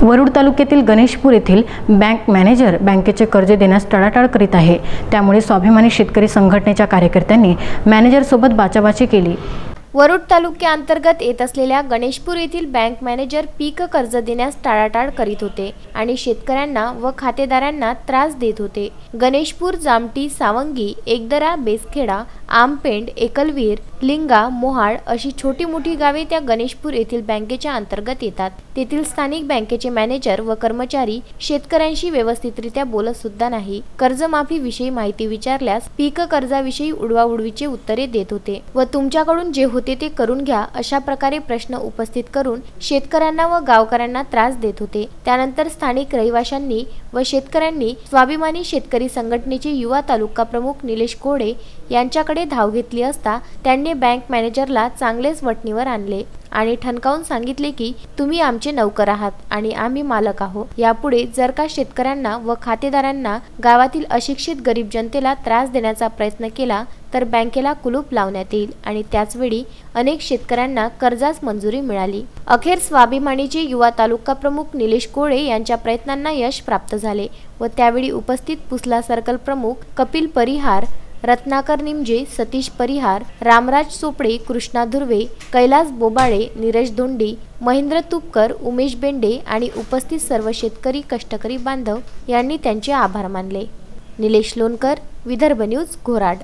वरुड तालुक्यातील गणेशपूर येथील bank manager बँकेचे कर्ज देण्यास टाळाटाळ करीत आहे। त्यामुळे स्वाभिमानी शेतकरी संघटनेच्या कार्यकर्त्यांनी मॅनेजरसोबत बाचाबाची केली। वरुड तालुक्याअंतर्गत येत असलेल्या गणेशपूर येथील बँक मॅनेजर पीक कर्ज देण्यास टाळाटाळ करीत होते आणि शेतकऱ्यांना व खातेदारांना त्रास देत होते। गणेशपूर, जामटी, सावंगी, एकदरा, बेसखेडा, आमपेंड, एकलवीर, लिंगा, मोहाळ अशी छोटी मोठी गावे त्या गणेशपूर येथील बँकेच्या अंतर्गत येतात। तेथील स्थानिक बँकेचे मॅनेजर व कर्मचारी शेतकऱ्यांशी व्यवस्थितरित्या बोलत सुद्धा नाही। कर्जमाफी विषयी माहिती विचारल्यास पीक कर्जाविषयी उडवाउडवीचे उत्तरे देत होते व तुमच्याकडून जे होते ते करून घ्या अशा प्रकारे प्रश्न उपस्थित करून शेतकऱ्यांना व गावकऱ्यांना त्रास देत होते। त्यानंतर स्थानिक रहिवाशांनी व शेतकऱ्यांनी स्वाभिमानी शेतकरी संघटनेचे युवा तालुका प्रमुख निलेश कोडे यांच्याकडे धाव घेतली असता त्यांनी बँक मॅनेजरला चांगलेच वटणीवर आणले आणि ठणकावून सांगितले की तुम्ही आमचे नौकर आहात आणि आम्ही मालक आहोत। यापुढे जर का शेतकऱ्यांना व खातेदारांना गावातील अशिक्षित गरीब जनतेला त्रास देण्याचा प्रयत्न केला तर बँकेला कुलूप लावण्यात येईल आणि त्याचवेळी अनेक शेतकऱ्यांना कर्जास मंजुरी मिळाली। अखेर स्वाभिमानीचे युवा तालुका प्रमुख निलेश कोळे यांच्या प्रयत्नांना यश प्राप्त झाले व त्यावेळी उपस्थित पुसला सर्कल प्रमुख कपिल परिहार, रत्नाकर निमजे, सतीश परिहार, रामराज चोपडे, कृष्णा धुर्वे, कैलास बोबाळे, नीरज धोंडी, महेंद्र तुपकर, उमेश बेंडे आणि उपस्थित सर्व शेतकरी कष्टकरी बांधव यांनी त्यांचे आभार मानले। निलेश लोणकर, विदर्भ न्यूज, घोराड।